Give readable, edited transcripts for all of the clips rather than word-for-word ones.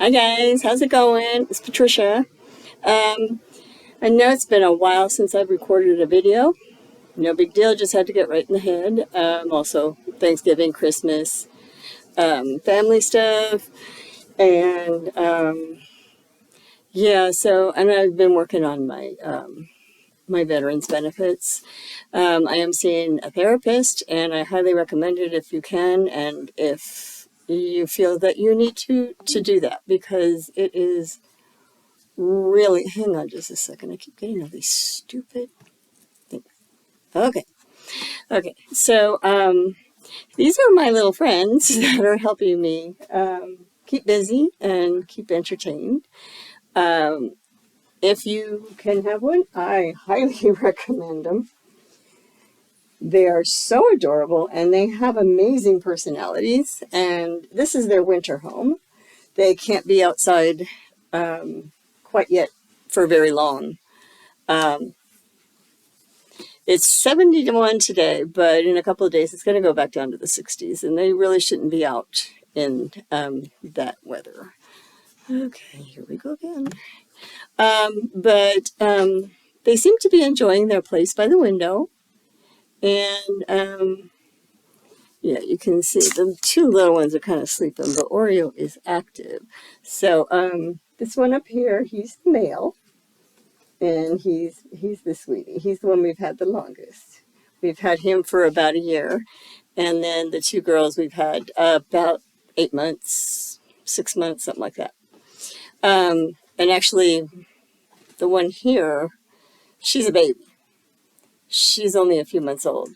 Hi guys, how's it going? It's Patricia. Um, I know it's been a while since I've recorded a video. No big deal, just had to get right in the head. Also, Thanksgiving, Christmas, family stuff, and yeah. So, and I've been working on my veterans benefits. I am seeing a therapist, and I highly recommend it if you can, and if you feel that you need to do that because it is really, hang on just a second. I keep getting all these stupid things. Okay. Okay. So, these are my little friends that are helping me keep busy and keep entertained. Um, if you can have one, I highly recommend them. They are so adorable and they have amazing personalities. And this is their winter home. They can't be outside quite yet for very long. Um, It's 71 today, but in a couple of days it's going to go back down to the 60s, and they really shouldn't be out in that weather. Okay, here we go again. But they seem to be enjoying their place by the window, and yeah, you can see the two little ones are kind of sleeping, but Oreo is active. So this one up here, he's the male, and he's the sweetie. He's the one we've had the longest. We've had him for about a year. And then the two girls we've had about 8 months, 6 months, something like that. And actually, the one here, she's a baby. She's only a few months old.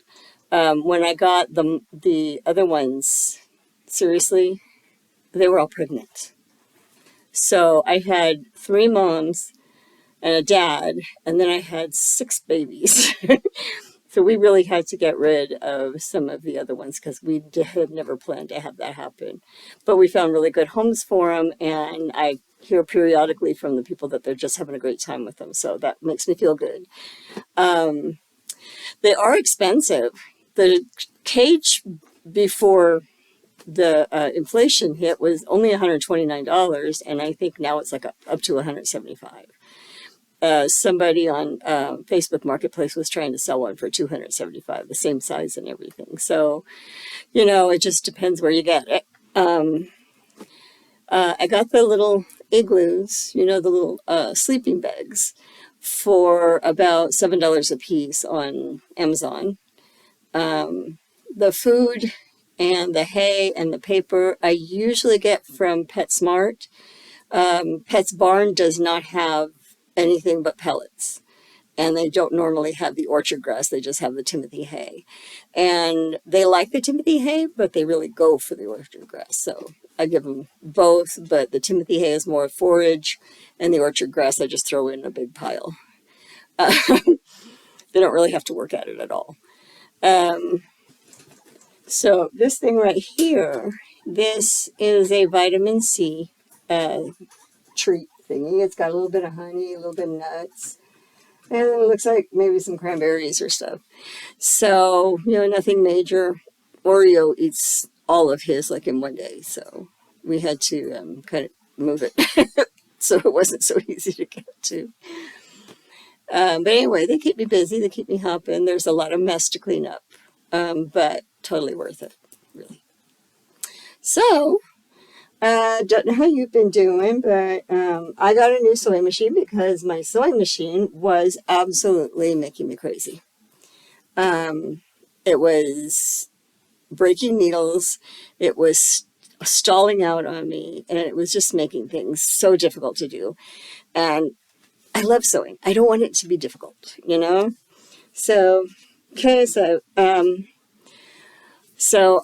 When I got the other ones, seriously, they were all pregnant. So I had three moms and a dad, and then I had six babies. So we really had to get rid of some of the other ones because we had never planned to have that happen. But we found really good homes for them, and I hear periodically from the people that they're just having a great time with them. So that makes me feel good. Um, they are expensive. The cage before the inflation hit was only $129, and I think now it's like up to $175. Somebody on Facebook Marketplace was trying to sell one for $275, the same size and everything. So, it just depends where you get it. I got the little igloos, the little sleeping bags, for about $7 a piece on Amazon. The food and the hay and the paper I usually get from PetSmart. Pet's Barn does not have anything but pellets. And they don't normally have the orchard grass, they just have the Timothy hay. And they like the Timothy hay, but they really go for the orchard grass. So I give them both, but the Timothy hay is more forage, and the orchard grass I just throw in a big pile. They don't really have to work at it at all. So this thing right here, this is a vitamin C treat thingy. It's got a little bit of honey, a little bit of nuts, and it looks like maybe some cranberries or stuff. So, nothing major. Oreo eats all of his like in one day, so we had to kind of move it so it wasn't so easy to get to. But anyway, they keep me busy, they keep me hopping. There's a lot of mess to clean up, but totally worth it, really. So, don't know how you've been doing, but I got a new sewing machine because my sewing machine was absolutely making me crazy. It was breaking needles, it was stalling out on me, and it was just making things so difficult to do. And I love sewing. I don't want it to be difficult. So, okay, so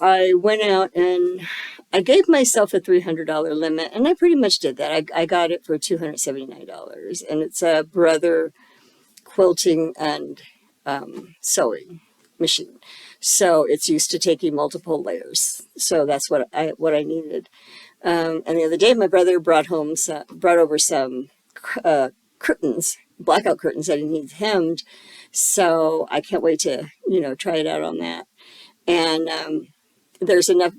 I went out and I gave myself a $300 limit, and I pretty much did that. I got it for $279, and it's a Brother quilting and sewing machine. So it's used to taking multiple layers. So that's what I needed. And the other day, my brother brought over some curtains, blackout curtains that he needs hemmed. So I can't wait to try it out on that. And there's enough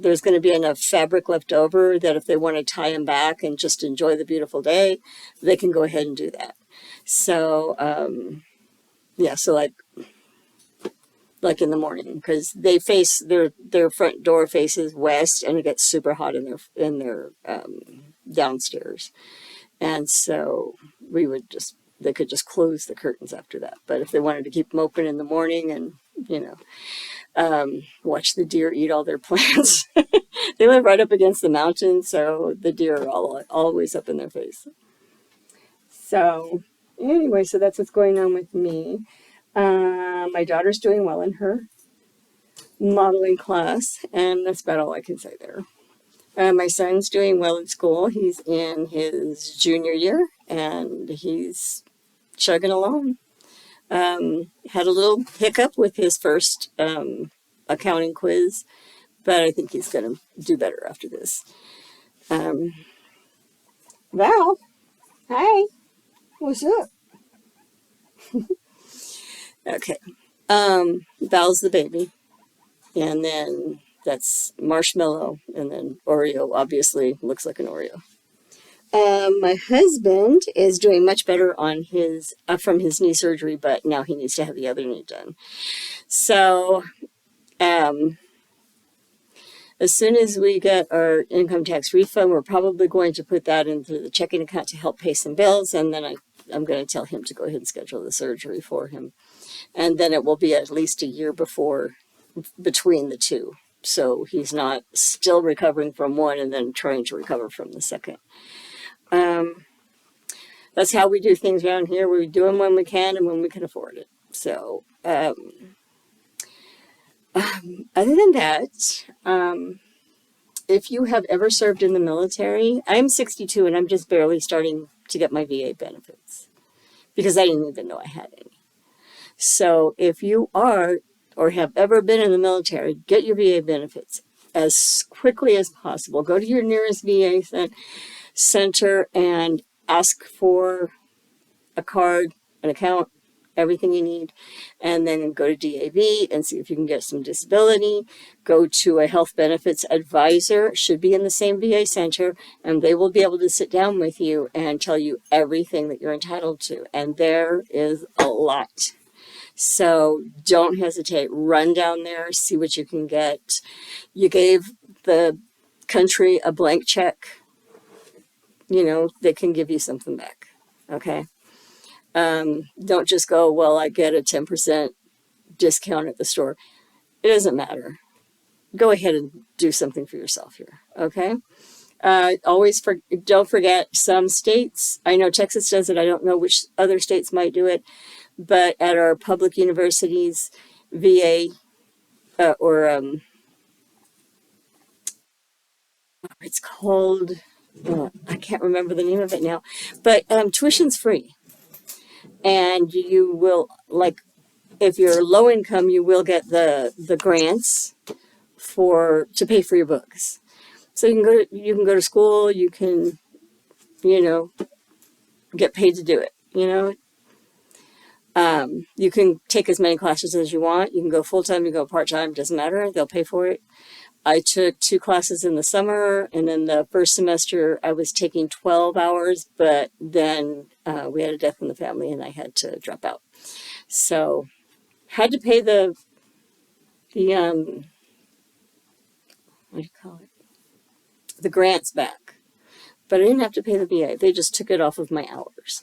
there's going to be enough fabric left over that if they want to tie them back and just enjoy the beautiful day, they can go ahead and do that. So, yeah, so like in the morning, because they face their front door faces west, and it gets super hot in their downstairs, and so they could just close the curtains after that. But if they wanted to keep them open in the morning and watch the deer eat all their plants, they live right up against the mountain, so the deer are always up in their face. So anyway, so that's what's going on with me. My daughter's doing well in her modeling class, and that's about all I can say there. My son's doing well in school. He's in his junior year, and he's chugging along. Had a little hiccup with his first accounting quiz, but I think he's going to do better after this. Val, hi, what's up? Okay. Val's the baby, and then that's Marshmallow, and then Oreo obviously looks like an Oreo. My husband is doing much better on his from his knee surgery, but now he needs to have the other knee done. So, as soon as we get our income tax refund, we're probably going to put that into the checking account to help pay some bills, and then I'm going to tell him to go ahead and schedule the surgery for him. And then it will be at least a year between the two. So he's not still recovering from one and then trying to recover from the second. That's how we do things around here. We do them when we can and when we can afford it. So, other than that, if you have ever served in the military, I'm 62 and I'm just barely starting to get my VA benefits because I didn't even know I had any. So if you are or have ever been in the military, get your VA benefits as quickly as possible. Go to your nearest VA center and ask for a card, an account, everything you need, and then go to DAV and see if you can get some disability. Go to a health benefits advisor, should be in the same VA center, and they will be able to sit down with you and tell you everything that you're entitled to. And there is a lot. So don't hesitate. Run down there, see what you can get. You gave the country a blank check, they can give you something back. Okay. Don't just go, well, I get a 10% discount at the store. It doesn't matter. Go ahead and do something for yourself here. Okay. Don't forget some states. I know Texas does it. I don't know which other states might do it. But at our public universities, VA it's called, I can't remember the name of it now, but tuition's free. And you will, if you're low income, you will get the grants to pay for your books. So you can go to school, you can, get paid to do it, You can take as many classes as you want. You can go full-time, you can go part-time, doesn't matter. They'll pay for it. I took 2 classes in the summer, and then the first semester I was taking 12 hours, but then we had a death in the family and I had to drop out. So had to pay the what do you call it? The grants back. But I didn't have to pay the VA. They just took it off of my hours.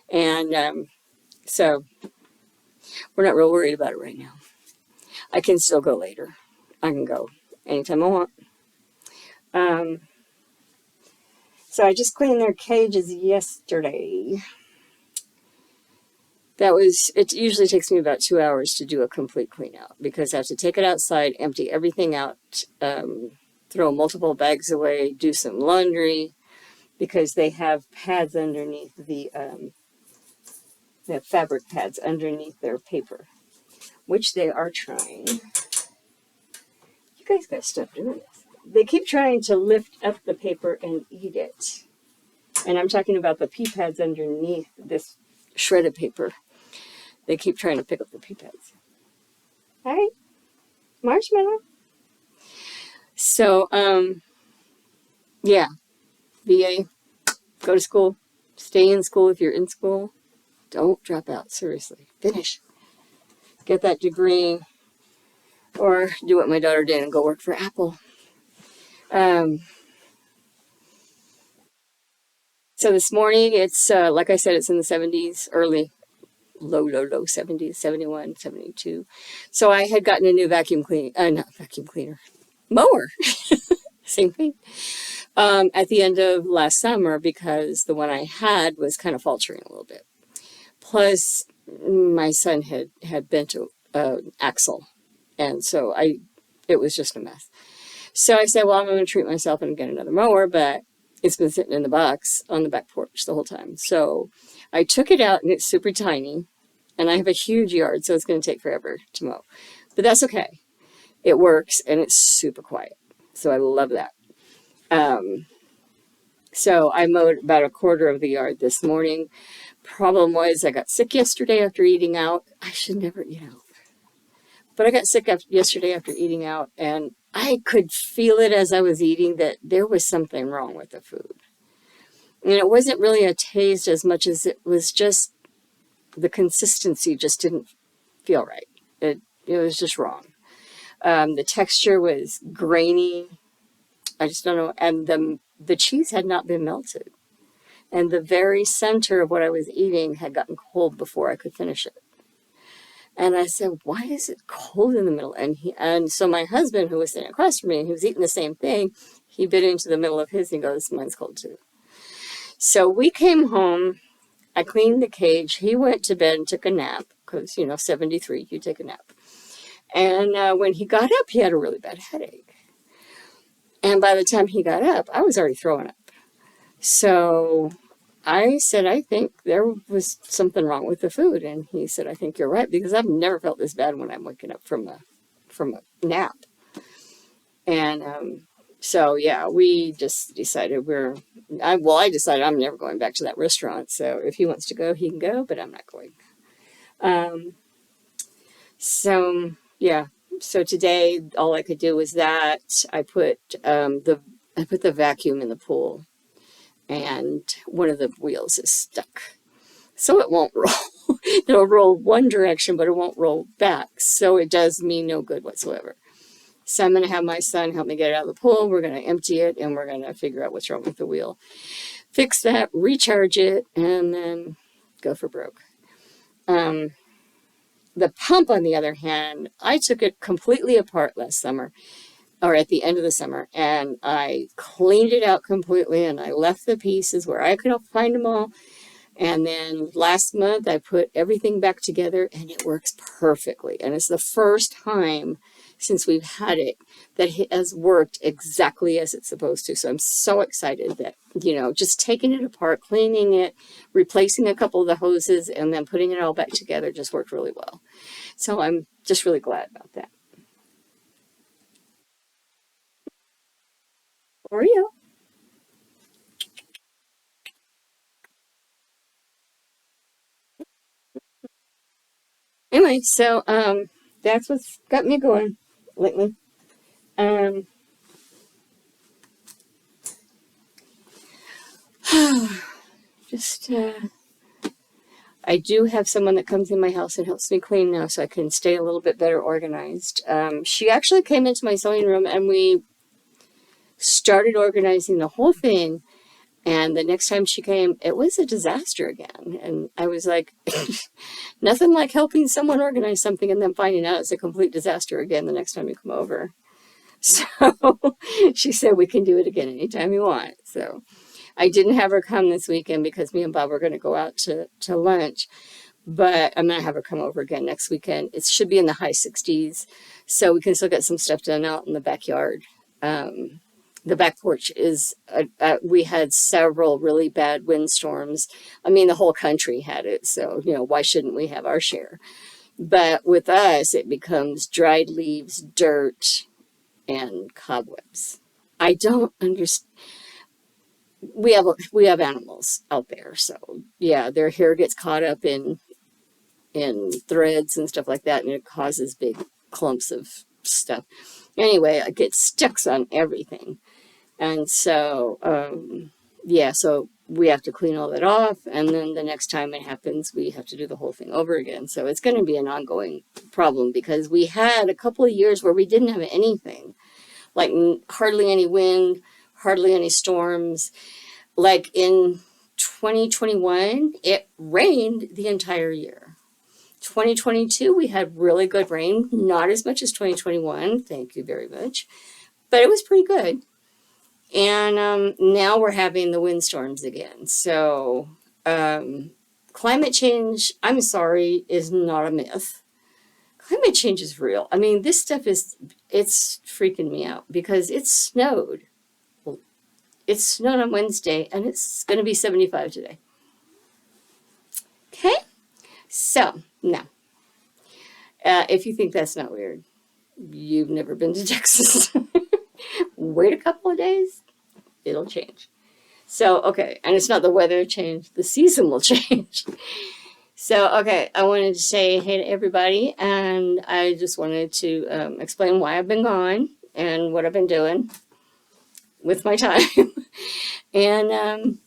And so we're not real worried about it right now. I can still go later. I can go anytime I want. So I just cleaned their cages yesterday. It usually takes me about 2 hours to do a complete clean out because I have to take it outside, empty everything out, throw multiple bags away, do some laundry, because they have pads underneath they have fabric pads underneath their paper, which they are trying. You guys got to stop doing this. They keep trying to lift up the paper and eat it. And I'm talking about the pea pads underneath this shredded paper. They keep trying to pick up the pea pads. Hi, Marshmallow. So, yeah, VA, go to school, stay in school if you're in school. Don't drop out, seriously. Finish. Get that degree, or do what my daughter did and go work for Apple. Um, so this morning, it's, like I said, it's in the 70s, early, low 70s, 71, 72. So I had gotten a new not vacuum cleaner, mower, same thing, at the end of last summer because the one I had was kind of faltering a little bit. Plus, my son had bent an axle, and so it was just a mess. So I said, well, I'm going to treat myself and get another mower, but it's been sitting in the box on the back porch the whole time. So I took it out, and it's super tiny, and I have a huge yard, so it's going to take forever to mow. But that's okay. It works, and it's super quiet. So I love that. So I mowed about a quarter of the yard this morning. Problem was I got sick yesterday after eating out. I should never eat out. But I got sick yesterday after eating out, and I could feel it as I was eating that there was something wrong with the food. And it wasn't really a taste as much as it was just the consistency just didn't feel right. It was just wrong. The texture was grainy. I just don't know. And the cheese had not been melted. And the very center of what I was eating had gotten cold before I could finish it. And I said, why is it cold in the middle? And so my husband, who was sitting across from me, who was eating the same thing, he bit into the middle of his and he goes, mine's cold too. So we came home. I cleaned the cage. He went to bed and took a nap because, 73, you take a nap. And when he got up, he had a really bad headache. And by the time he got up, I was already throwing up. So I said, I think there was something wrong with the food. And he said, I think you're right, because I've never felt this bad when I'm waking up from a nap. And so, yeah, we just decided I decided I'm never going back to that restaurant. So if he wants to go, he can go, but I'm not going. So, yeah. So today, all I could do was that I put the vacuum in the pool, and one of the wheels is stuck. So it won't roll. It'll roll one direction, but it won't roll back. So it does me no good whatsoever. So I'm going to have my son help me get it out of the pool. We're going to empty it, and we're going to figure out what's wrong with the wheel. Fix that, recharge it, and then go for broke. The pump, on the other hand, I took it completely apart last summer, or at the end of the summer, and I cleaned it out completely, and I left the pieces where I could find them all. And then last month, I put everything back together, and it works perfectly. And it's the first time since we've had it that it has worked exactly as it's supposed to. So I'm so excited that, just taking it apart, cleaning it, replacing a couple of the hoses, and then putting it all back together just worked really well. So I'm just really glad about that. Oreo. Anyway, so that's what's got me going lately. Um, just I do have someone that comes in my house and helps me clean now, so I can stay a little bit better organized. She actually came into my sewing room, and we started organizing the whole thing. And the next time she came, it was a disaster again. And I was like, nothing like helping someone organize something and then finding out it's a complete disaster again the next time you come over. So she said, we can do it again anytime you want. So I didn't have her come this weekend because me and Bob were going to go out to lunch. But I'm going to have her come over again next weekend. It should be in the high 60s. So we can still get some stuff done out in the backyard. The back porch is, we had several really bad windstorms. I mean, the whole country had it. So, why shouldn't we have our share? But with us, it becomes dried leaves, dirt, and cobwebs. I don't understand. We have animals out there. So, yeah, their hair gets caught up in threads and stuff like that, and it causes big clumps of stuff. Anyway, it gets sticks on everything. And so, yeah, so we have to clean all that off. And then the next time it happens, we have to do the whole thing over again. So it's going to be an ongoing problem because we had a couple of years where we didn't have anything, like hardly any wind, hardly any storms. Like in 2021, it rained the entire year. 2022, we had really good rain, not as much as 2021. Thank you very much. But it was pretty good. And now we're having the windstorms again. So climate change, I'm sorry, is not a myth. Climate change is real. I mean, this stuff it's freaking me out because it snowed. Well, it snowed on Wednesday and it's going to be 75 today. Okay? So, now, if you think that's not weird, you've never been to Texas. Wait a couple of days, it'll change. So, okay, and it's not the weather change, the season will change. So, okay, I wanted to say hey to everybody, and I just wanted to explain why I've been gone and what I've been doing with my time. And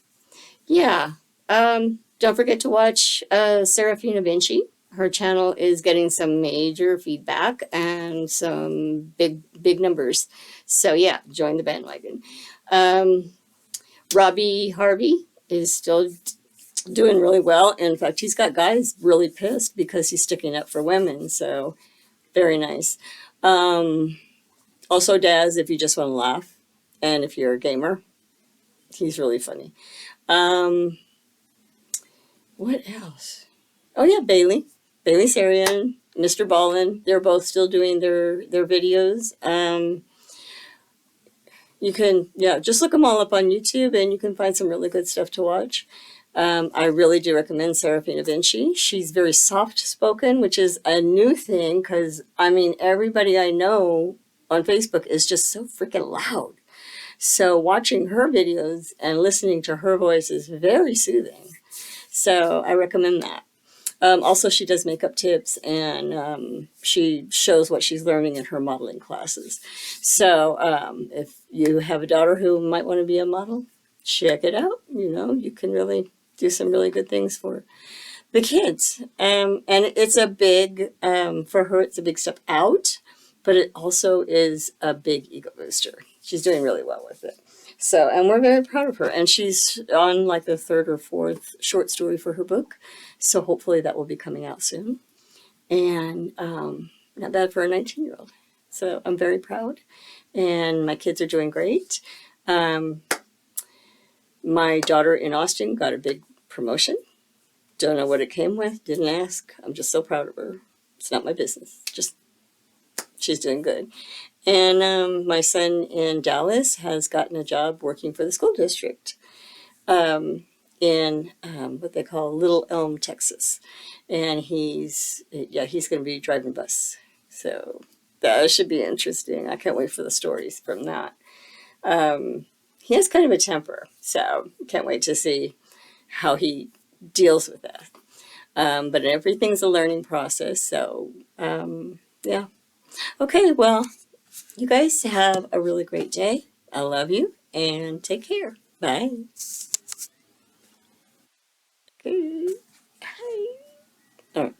yeah, don't forget to watch Serafina Vinci. Her channel is getting some major feedback and some big numbers. So yeah, join the bandwagon. Robbie Harvey is still doing really well. In fact, he's got guys really pissed because he's sticking up for women. So very nice. Also Daz, if you just want to laugh and if you're a gamer, he's really funny. What else? Oh yeah, Bailey Sarian, Mr. Ballin. They're both still doing their videos. You can, yeah, just look them all up on YouTube and you can find some really good stuff to watch. I really do recommend Serafina Vinci. She's very soft spoken, which is a new thing because, I mean, everybody I know on Facebook is just so freaking loud. So watching her videos and listening to her voice is very soothing. So I recommend that. Also, she does makeup tips and she shows what she's learning in her modeling classes. So if you have a daughter who might want to be a model, check it out. You know, you can really do some really good things for the kids. And it's a big, for her, it's a big step out, but it also is a big ego booster. She's doing really well with it. So, and we're very proud of her. And she's on like the third or fourth short story for her book. So hopefully that will be coming out soon. And not bad for a 19-year-old. So I'm very proud. And my kids are doing great. My daughter in Austin got a big promotion. Don't know what it came with. Didn't ask. I'm just so proud of her. It's not my business. Just, she's doing good. And my son in Dallas has gotten a job working for the school district in what they call Little Elm, Texas. And he's going to be driving a bus. So that should be interesting. I can't wait for the stories from that. He has kind of a temper, so can't wait to see how he deals with that. But everything's a learning process. So yeah. Okay, well, you guys have a really great day. I love you and take care. Bye. Okay. Bye. All right.